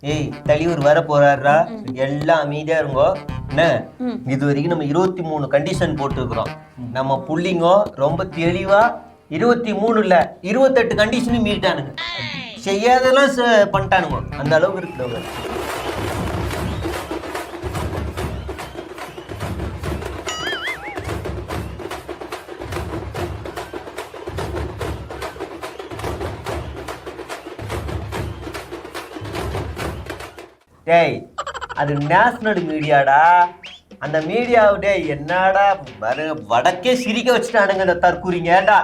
ஏய் தலைவர் வர போறாரா, எல்லாம் அமைதியா இருங்கோ. என்ன இது வரைக்கும் நம்ம 23 கண்டிஷன் போட்டுருக்குறோம். நம்ம புள்ளிங்கோ ரொம்ப தெளிவா 23 இல்ல 28 கண்டிஷனும் மீறிட்டானுங்க. செய்யாதெல்லாம் பண்ணிட்டானுங்க. அந்த அளவுக்கு இருக்கிறவங்க. டேய் அது நேஷனல் மீடியாடா. அந்த மீடியாவுடே என்னடா வடக்கே சிரிக்க வச்சுட்டானுங்க இந்த தற்கூறிங்கடா.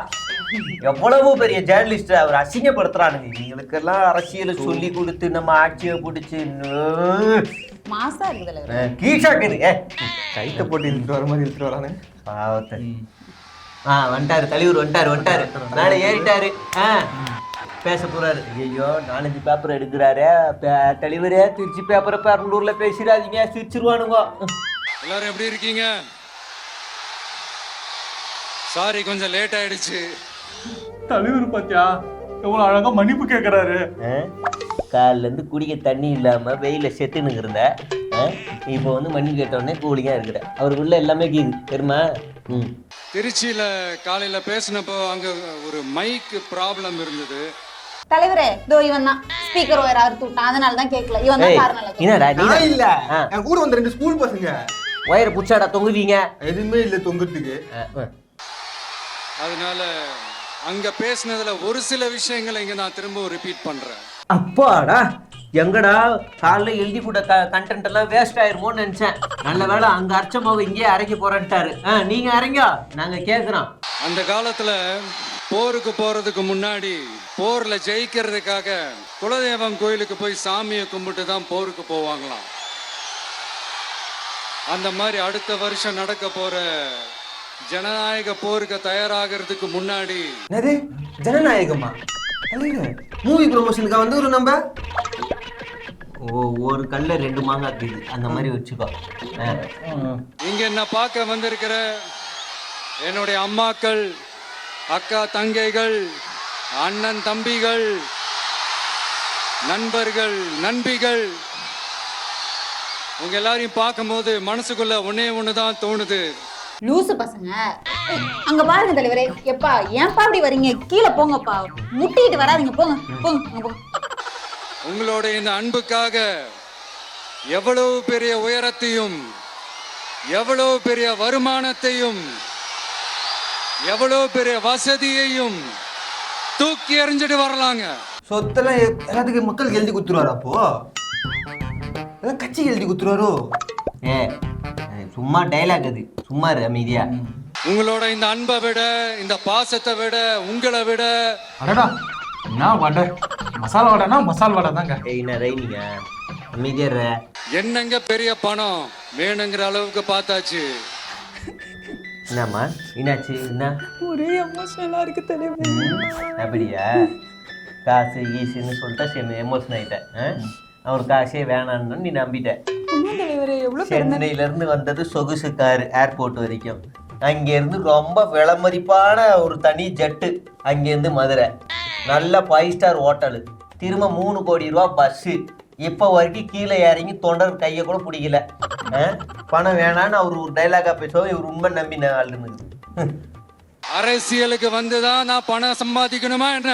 எவ்வளவு பெரிய ஜேர்னலிஸ்ட் அவர் அசிங்கப்படுத்துறானுங்க. இவங்களுக்கெல்லாம் அரசியலை சொல்லி கொடுத்து நம்ம ஆட்சியை பிடிச்சி மாசா இருக்குதுல்ல கீழாக்குது. கைத்த போட்டு இழுத்துட்டு வர மாதிரி இழுத்துட்டு வரானு பாவத்தை. வந்துட்டாரு தலைவர், வந்துட்டாரு மேலே ஏறிட்டாரு. பேச போறாரு. ஐயோ 4-5 பேப்பர் எடுக்கிறாரு தலைவரே. திருச்சி பேப்பரை பெரம்பலூர்ல பேசிடாதீங்க, சிரிச்சிருவானுங்க. எல்லாரும் எப்படி இருக்கீங்க? சாரி கொஞ்சம் லேட் ஆயிடுச்சு. தலைவர் பாத்தியா எவ்வளவு அழகா மன்னிப்பு கேக்குறாரு. காலில இருந்து குடிக்க தண்ணி இல்லாம வெயில செத்துன்னு இருந்த. இப்போ வந்து மன்னிப்பு கேட்டோடனே கூலிங்கா இருக்கிற. அவருக்குள்ள எல்லாமே கீது தெரியுமா? திருச்சியில காலையில பேசினப்போ அங்க ஒரு மைக் ப்ராப்ளம் இருந்தது. தலைவரே இதோ இவன் தான் ஸ்பீக்கர் ஒயர் அறுத்து விட்டான், அதனால தான் கேட்கல. இவன் தான் காரணம். என்னடா நான் இல்ல, என் கூட வந்த 2 ஸ்கூல் பசங்க. ஒயரை புடிச்சாடா தொங்குவீங்க? எதுவுமே இல்ல தொங்குறதுக்கு. அதனால அங்க பேசினதுல ஒரு சில விஷயங்களை இங்க நான் திரும்ப ரிப்பீட் பண்றேன். அப்பாடா எங்கடா காலைல எழுதி கூட கண்டென்ட் எல்லாம் வேஸ்ட் ஆயிருமோன்னு நினைச்சேன். நல்ல வேலை அங்க அர்ச்சமாவை இங்கேயே அரைக்க போறேன்ட்டாரு. நீங்க அரைங்க, நாங்க கேக்குறோம். அந்த காலத்துல போருக்கு போறதுக்கு முன்னாடி போர்ல ஜெயிக்கிறதுக்காக குலதெய்வம் கோயிலுக்கு போய் சாமியை கும்பிட்டு தான் போருக்கு போவாங்களாம். அந்த மாதிரி அடுத்த வருஷம் நடக்க போற ஜனநாயக போருக்கு தயாராகிறதுக்கு முன்னாடி. என்னது ஜனநாயகமா? மூவி ப்ரொமோஷனுக்கு வந்து ஒரு நம்ம ஒரு கல்ல 2 மாங்காய் இருக்குது, அந்த மாதிரி வச்சுக்கோ. இங்க என்ன பார்க்க வந்திருக்கிற என்னுடைய அம்மாக்கள், அக்கா தங்கைகள், அண்ணன் தம்பிகள், நண்பர்கள், நண்பிகள், உங்க எல்லாரையும் பார்க்கும்போது மனசுக்குள்ள ஒண்ணுதான் தோணுது. லூசு பசங்க அங்க பாருங்க தலைவரே. எப்பா ஏன்பா அப்படி வரீங்க? கீழே போங்கப்பா, முட்டிட்டு வராதீங்க. போங்க. உங்களோட இந்த அன்புக்காக எவ்வளவு பெரிய உயரத்தையும், எவ்வளவு பெரிய வருமானத்தையும், எவ்வளவு பெரிய வசதியையும் தூக்கி எறிஞ்சிட்டு வரலாங்க. சொத்தெல்லாம் எல்லாத்துக்கும் மக்களுக்கு எழுதி குத்துருவாரு. அப்போ கட்சிக்கு எழுதி குத்துருவாரோ? சும்மா டைலாக் அது, சும்மா அமைதியா. உங்களோட இந்த அன்பை விட, இந்த பாசத்தை விட, உங்களை விட அடடா என்ன வடை, மசாலா வடைனா மசால் வடை தாங்க. நீங்க அமைதியா. என்னங்க பெரிய பணம் வேணுங்கிற அளவுக்கு பார்த்தாச்சு. என்னம்மா என்னாச்சு? என்ன ஒரே எமோஷனலா இருக்கு தலைவரே. அப்படியா? காசு ஈஸின்னு சொல்லிட்டா எமோஷன் ஆயிட்டேன். அவர் காசே வேணான்னு நீ நம்பிட்ட. சென்னையில இருந்து வந்தது சொகுசு கார் ஏர்போர்ட் வரைக்கும். அங்கேருந்து ரொம்ப விலைமதிப்பான ஒரு தனி ஜெட்டு, அங்கேருந்து மதுரை, நல்ல 5 ஸ்டார் ஹோட்டலு, திரும்ப 3 கோடி ரூபா பஸ்ஸு. இப்போ வரைக்கும் கீழே இறங்கி தொண்டர் கையை கூட பிடிக்கல. பணம் வேணான்னு அவர் ஒரு டைலாகா பேசுவோம், இவர் உண்மை நம்பின ஆளுன்னு. அரசியலுக்கு வந்துதான் நான் பணம் சம்பாதிக்கணுமா என்ன?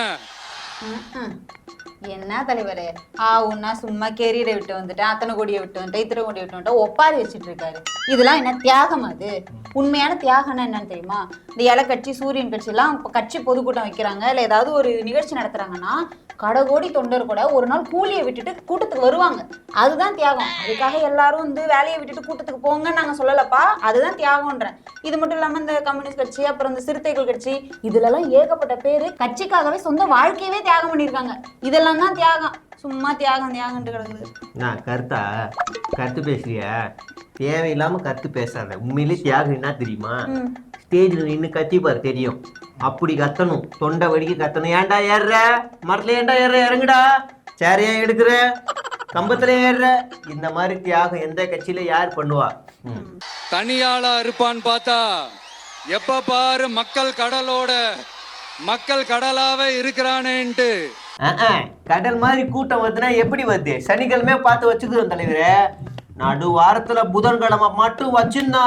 என்ன தலைவரே உன்னா சும்மா கேரியரை விட்டு வந்துட்டேன், அத்தனை கோடியை விட்டு வந்துட்டேன், இத்தனை கோடியை விட்டு வந்துட்டேன் ஒப்பாரி வச்சுட்டு இருக்காரு. இதெல்லாம் என்ன தியாகம்? அது உண்மையான தியாகம்னா என்னன்னு தெரியுமா? இந்த இலை கட்சி, சூரியன் கட்சி எல்லாம் கட்சி பொதுக்கூட்டம் வைக்கிறாங்க, இல்லை ஏதாவது ஒரு நிகழ்ச்சி நடத்துறாங்கன்னா கடகோடி தொண்டர் கூட ஒரு நாள் கூலியை விட்டுட்டு கூட்டத்துக்கு வருவாங்க. அதுதான் தியாகம். அதுக்காக எல்லாரும் வந்து வேலையை விட்டுட்டு கூட்டத்துக்கு போங்கன்னு நாங்க சொல்லலப்பா, அதுதான் தியாகம்ன்றேன். இது மட்டும் இல்லாம இந்த கம்யூனிஸ்ட் கட்சி, அப்புறம் இந்த சிறுத்தைகள் கட்சி, இதுல எல்லாம் ஏகப்பட்ட பேரு கட்சிக்காகவே சொந்த வாழ்க்கையவே தியாகம் பண்ணிருக்காங்க. இதெல்லாம் தான் தியாகம். சும்மா தியாகம் தியாகம்ட்டு கிடக்குது. நான் கருத்து பேசுறியா? தேவையில்லாம கருத்து பேசாத. உண்மையிலே தியாகம் என்ன தெரியுமா? ஸ்டேஜ்ல நின்று கத்திப்பாரு தெரியும், அப்படி கத்தணும், தொண்டை வடிக்க கத்தணும். ஏன்டா ஏறுற மரத்துல, ஏன்டா ஏறுற, இறங்குடா, சேரையா எடுக்கிற, கம்பத்துல ஏறுற. இந்த மாதிரி தியாகம் எந்த கட்சியில யார் பண்ணுவா? தனியாளா இருப்பான்னு பார்த்தா எப்ப பாரு மக்கள் கடலோட மக்கள் கடலாவே இருக்கிறானேன்ட்டு. கடல் மாதிரி கூட்டம் வருதுன்னா எப்படி வருது? சனிக்கிழமை பார்த்து வச்சுக்கிறோம் தலைவரே. நடு வாரத்துல புதன்கிழமை மட்டும் வச்சுன்னா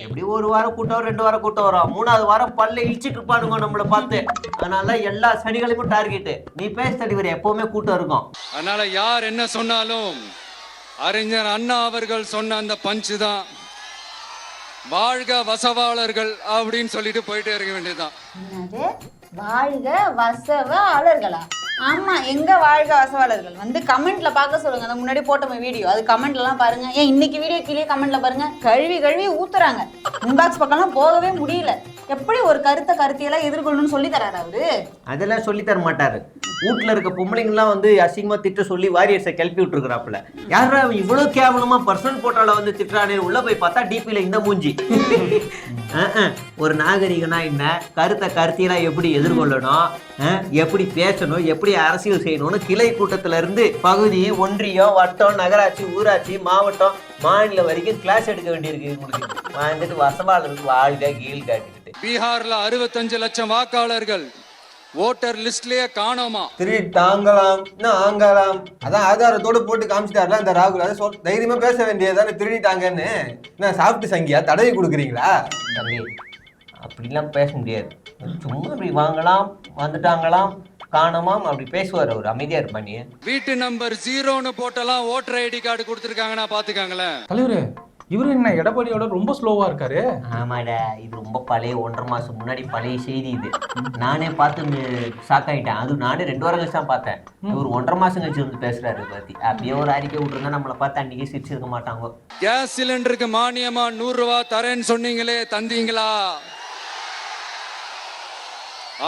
எப்படி ஒரு வாரம் கூட்டம் வரும், 2 வாரம் கூட்டம் வரும், 3வது வாரம் பல்ல இழிச்சிட்டு இருப்பானுங்க நம்மளை பார்த்து. அதனால எல்லா சனிக்கிழமையும் டார்கெட்டு. நீ பேச தலைவர், எப்பவுமே கூட்டம் இருக்கும். அதனால யார் என்ன சொன்னாலும் அறிஞர் அண்ணா அவர்கள் சொன்ன அந்த பஞ்சு தான், வாழ்க வசவாளர்கள் அப்படின்னு சொல்லிட்டு போயிட்டே இருக்க வேண்டியதுதான். என்னது வாழ்க வசவாளர்களா? ஆமா, எங்க வாழ்க வசவாளர்கள் வந்து கமெண்ட்ல பார்க்க சொல்லுங்க. அந்த முன்னாடி போட்ட வீடியோ அது கமெண்ட்ல எல்லாம் பாருங்க. ஏன் இன்னைக்கு வீடியோ கீழே கமெண்ட்ல பாருங்க, கழுவி ஊத்துறாங்க. இன்பாக்ஸ் பக்கம்லாம் போகவே முடியல. எப்படி ஒரு கருத்தியெல்லாம் எதிர்கொள்ளணும்னு சொல்லி தராரு அவரு? அதெல்லாம் சொல்லி தர மாட்டாரு. வீட்டுல இருக்க பொம்பளைங்கெல்லாம் வந்து அசிங்கமா திட்ட சொல்லி வாரியர்ஸை கிளப்பி விட்டுருக்குறாப்புல. யாரா இவ்வளவு கேவலமா பர்சனல் போட்டோல வந்து திட்டுறானே, உள்ள போய் பார்த்தா டிபில இந்த மூஞ்சி. ஒரு நாகரிகனா என்ன, கருத்தியெல்லாம் எப்படி எதிர்கொள்ளணும், எப்படி பேசணும், எப்படி அரசியல் செய்யணும்னு கிளை கூட்டத்துல இருந்து பகுதி, ஒன்றியம், வட்டம், நகராட்சி, ஊராட்சி, மாவட்டம், மாநிலம் வரைக்கும் கிளாஸ் எடுக்க வேண்டியிருக்கு. உங்களுக்கு வந்துட்டு வசவாளருக்கு வாழ்க கீழ் காட்டிக்கிட்டு. பீகார்ல 65 லட்சம் வாக்காளர்கள் ஓட்டர் லிஸ்ட்லயே காணோமா. திருட்டாங்கலாம் ஆங்கலாம், அதான் ஆதாரத்தோடு போட்டு காமிச்சிட்டாருல இந்த ராகுல். அதை தைரியமா பேச வேண்டியதானே திருடிட்டாங்கன்னு. நான் சாப்பிட்டு சங்கியா தடவி கொடுக்குறீங்களா? தம்பி அப்படிலாம் பேச முடியாது. சும்மா அப்படி வாங்கலாம், வந்துட்டாங்களாம், காணமாம் அப்படி பேசுவார் அவர். அமைதியா இருப்பானே. வீட்டு நம்பர் 0ன்னு போட்டெல்லாம் ஓட்டர் ஐடி கார்டு கொடுத்துருக்காங்கன்னா பாத்துக்காங்களேன். தலைவரே, இவரு என்ன எடப்பாடியோட ரொம்ப ஸ்லோவா இருக்காரு? ஆமாடா, இது ரொம்ப பழைய 1.5 மாசம் முன்னாடி பழைய செய்தி இது. நானே பார்த்து ஷாக் ஆயிட்டேன். அது நானே 2 வாரம் கழிச்சு தான் பார்த்தேன். ஒரு 1.5 மாசம் கழிச்சு வந்து பேசுறாரு பத்தி. அப்படியே ஒரு அறிக்கை விட்டுருந்தா நம்மளை பார்த்து அன்னைக்கே சிரிச்சிருக்க மாட்டாங்க. கேஸ் சிலிண்டருக்கு மானியமா 100 ரூபாய் தரேன்னு சொன்னீங்களே, தந்தீங்களா?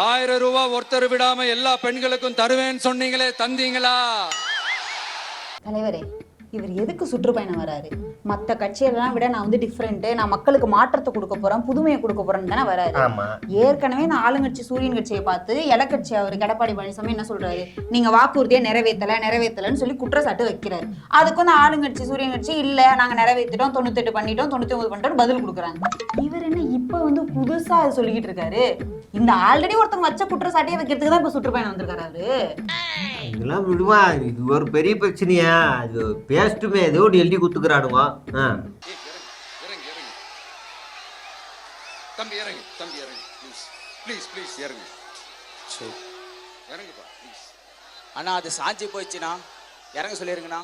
1000 ரூபாய் ஒருத்தர் விடாம எல்லா பெண்களுக்கும் தருவேன்னு சொன்னீங்களே, தந்தீங்களா? தலைவரே, இவர் எதுக்கு சுற்றுப்பயணம் வராரு? மற்ற கட்சியெல்லாம் விட நான் வந்து டிஃப்ரெண்ட், நான் மக்களுக்கு மாற்றத்தை கொடுக்க போறேன், புதுமையை கொடுக்க போறேன்னு தானே வராரு. ஏற்கனவே நான் ஆளுங்கட்சி சூரியன் கட்சியை பார்த்து எலக்கட்சி அவர் எடப்பாடி பழனிசாமி என்ன சொல்றாரு, நீங்க வாக்குறுதியை நிறைவேற்றலன்னு சொல்லி குற்றச்சாட்டு வைக்கிறாரு. அதுக்கு வந்து ஆளுங்கட்சி சூரியன் கட்சி இல்ல நாங்க நிறைவேற்றிட்டோம், 98 பண்ணிட்டோம், 99 பண்ணிட்டோம் பதில் கொடுக்குறாங்க. இவர் என்ன இப்ப வந்து புதுசா அது சொல்லிக்கிட்டு இருக்காரு? இந்த ஆல்ரெடி ஒருத்தவங்க வச்ச குற்றச்சாட்டியை வைக்கிறதுக்கு தான் இப்ப சுற்றுப்பயணம் வந்திருக்காரு அவரு. இதெல்லாம் விடுவா, இது ஒரு பெரிய பிரச்சனையா? அது பேஸ்ட்டுமே ஏதோ எழுதி குத்துக்கிறானுங்க. தம்பி இறங்கு, தம்பி இறங்கு, ப்ளீஸ் இறங்கு. இறங்குப்பா ப்ளீஸ். அண்ணா அது சாஞ்சி போயிடுச்சுண்ணா, இறங்க சொல்லிருங்கண்ணா.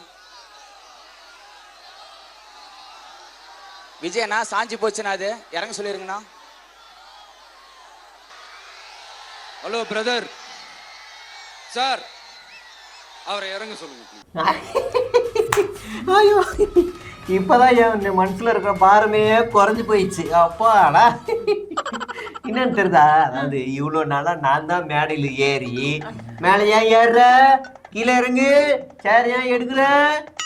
விஜயண்ணா சாஞ்சி போச்சுண்ணா, அது இறங்க சொல்லிருங்கண்ணா. ஹலோ பிரதர் சார், அவரை இறங்க சொல்லுங்க. ஐயோ, இப்பதான் என் மனசுல இருக்கிற பாரமே குறைஞ்சு போயிடுச்சு. அப்பாடா, என்னன்னு தெரியுதா? அதாவது இவ்வளவு நாளா நான் தான் மேடையில ஏறி, மேல ஏன் ஏறுற, கீழே இறங்கு, சேர் ஏன் எடுக்கிற,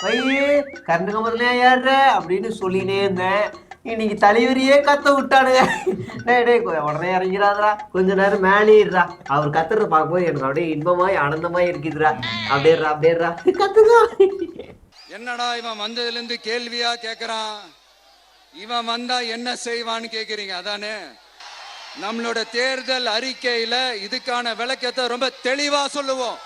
பையு கரண்ட் கம்பத்துல ஏன் ஏறுற அப்படின்னு சொல்லினே இருந்தேன். இன்னைக்கு தலைவரியே கத்த விட்டானுங்க. உடனே இறங்கிறாதரா, கொஞ்ச நேரம் மேலேடுறா. அவர் கத்துறத பார்க்கும்போது எனக்கு அப்படியே இன்பமாய் ஆனந்தமாய் இருக்குதுரா. அப்படியேறா கத்துதா. என்னடா இவன் வந்ததுல இருந்து கேள்வியா கேக்குறான், இவன் வந்தா என்ன செய்வான்னு கேக்குறீங்க அதானே? நம்மளோட தேர்தல் அறிக்கையில இதுக்கான விளக்கத்தை ரொம்ப தெளிவா சொல்லுவோம்.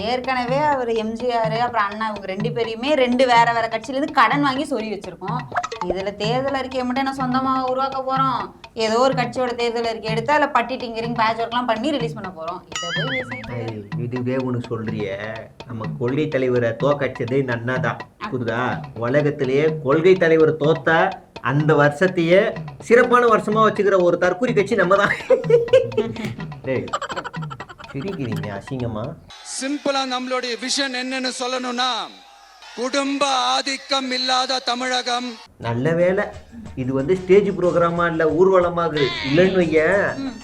ஏற்கனவே அவர் எம்ஜிஆர் அப்புறம் அண்ணா இவங்க 2 பேரையுமே 2 வேற கட்சியில இருந்து கடன் வாங்கி சொல்லி வச்சிருக்கோம். இதுல தேர்தல் அறிக்கையை மட்டும் என்ன சொந்தமா உருவாக்க போறோம்? ஏதோ ஒரு கட்சியோட தேர்தல் அறிக்கை எடுத்து அதுல பட்டி டிங்கரிங் பேட்ச் ஒர்க்லாம் பண்ணி ரிலீஸ் பண்ண போறோம். இதுவே உனக்கு சொல்றிய, நம்ம கொள்கை தலைவரை தோக்கச்சது இந்த அண்ணா தான். புரியுதா? உலகத்திலேயே கொள்கை தலைவர் தோத்தா அந்த வருஷத்தையே சிறப்பான வருஷமா வச்சுக்கிற ஒரு தற்கூரி கட்சி நம்ம தான். சிரிக்கிறீங்க அசிங்கமா? சிம்பிளா நம்மளுடைய விஷன் என்னன்னு சொல்லணும்னா, குடும்ப ஆதிக்கம் இல்லாத தமிழகம். நல்ல வேலை, இது வந்து ஸ்டேஜ் ப்ரோக்ராமா இல்ல ஊர்வலமாக இல்லைன்னு வைய,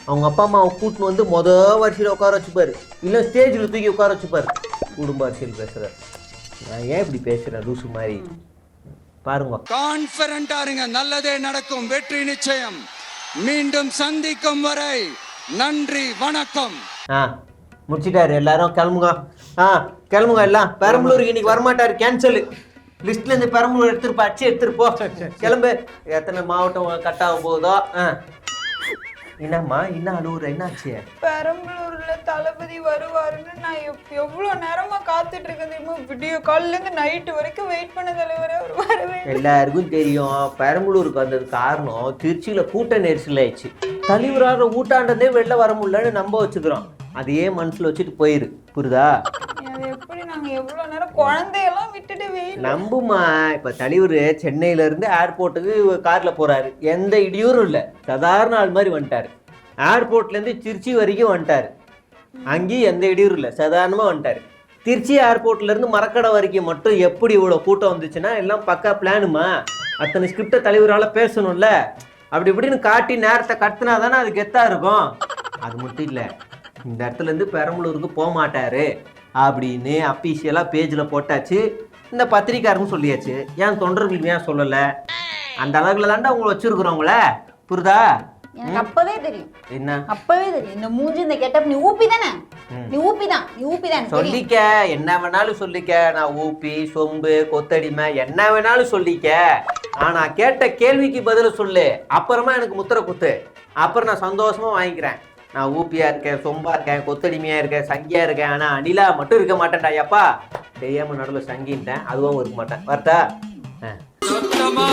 அவங்க அப்பா அம்மாவை கூட்டின்னு வந்து வரிசையில உட்கார வச்சுப்பாரு, இல்ல ஸ்டேஜ்ல தூக்கி உட்கார வச்சுப்பாரு. குடும்ப அரசியல் பேசுற நான் ஏன் இப்படி பேசுறேன் லூசு மாதிரி? பாருங்க, கான்ஃபிடென்ட்டா இருங்க, நல்லதே நடக்கும், வெற்றி நிச்சயம். மீண்டும் சந்திக்கும் வரை நன்றி, வணக்கம். முடிச்சிட்டாரு, எல்லாரும் கிளம்புங்க. கிளம்புங்க எல்லாம். பெரம்பலூருக்கு இன்னைக்கு வரமாட்டாரு, கேன்சல். லிஸ்ட்ல இருந்து பெரம்பலூர் எடுத்துருப்பா, அச்சு எடுத்துருப்போ. கிளம்பு. எத்தனை மாவட்டம் கட் ஆக போகுதோ என்னம்மா என்ன அழுவுற, என்னாச்சு? பெரம்பலூர்ல தளபதி வருவாருன்னு நான் எவ்வளவு நேரமா காத்துட்டு இருக்கேன் தெரியுமா? விடிய காலையில இருந்து நைட்டு வரைக்கும் வெயிட் பண்ண தலைவரே, அவர் வரவே இல்லை. எல்லாருக்கும் தெரியும் பெரம்பலூருக்கு வந்தது காரணம் திருச்சியில கூட்ட நெரிசல் ஆயிடுச்சு. தலைவராக ஊட்டாண்டதே வெளில வர முடியலன்னு நம்ப வச்சுக்கிறோம். அதையே மனசுல வச்சுட்டு போயிரு, புரியுதா? அது எப்படி நாங்க எவ்வளவு நேரம் குழந்தையெல்லாம் விட்டுட்டு வெயில். நம்புமா, இப்ப தலைவர் சென்னையில இருந்து ஏர்போர்ட்டுக்கு கார்ல போறாரு, எந்த இடியூரும் இல்ல, சாதாரண ஆள் மாதிரி வந்துட்டாரு. ஏர்போர்ட்ல இருந்து திருச்சி வரைக்கும் வந்துட்டாரு, அங்கேயும் எந்த இடியூரும் இல்ல, சாதாரணமா வந்துட்டாரு. திருச்சி ஏர்போர்ட்ல இருந்து மரக்கடை வரைக்கும் மட்டும் எப்படி இவ்வளவு கூட்டம் வந்துச்சுன்னா எல்லாம் பக்கா பிளானுமா. அத்தனை ஸ்கிரிப்ட தலைவரால பேசணும்ல, அப்படி இப்படின்னு காட்டி நேரத்தை கத்துனா தானே அது கெத்தா இருக்கும். அது மட்டும் இல்ல, இந்த இடத்துல இருந்து பெரம்பலூருக்கு போக மாட்டாரு அப்படின்னு அபிஷியலா பேஜ்ல போட்டாச்சு. இந்த பத்திரிக்காரங்க சொல்லியாச்சு. ஏன் தொண்டர்களுக்கு ஏன் சொல்லல? அந்த அளவுல தாண்டா உங்களை வச்சிருக்கிறவங்கள, புரியுதா? எனக்கு அப்பவே தெரியும். என்ன அப்பவே தெரியும், இந்த மூஞ்சி இந்த கெட்டப் நீ ஊப்பி தானே, நீ ஊப்பிதான் சொல்லிக்க, என்ன வேணாலும் சொல்லிக்க. நான் ஊப்பி சொம்பு கொத்தடிமை என்ன வேணாலும் சொல்லிக்க. ஆனா கேட்ட கேள்விக்கு பதில சொல்லு, அப்புறமா எனக்கு முத்திர குத்து, அப்புறம் நான் சந்தோஷமா வாங்கிக்கிறேன். நான் ஊப்பியா இருக்கேன், சொம்பா இருக்கேன், கொத்தடிமையா இருக்கேன், சங்கியா இருக்கேன், ஆனா அணிலா மட்டும் இருக்க மாட்டேன்டா. ஐயப்பா தெரியாம நடுவில் சங்கின்ட்டேன், அதுவும் இருக்க மாட்டேன். வரட்டா? சத்தமா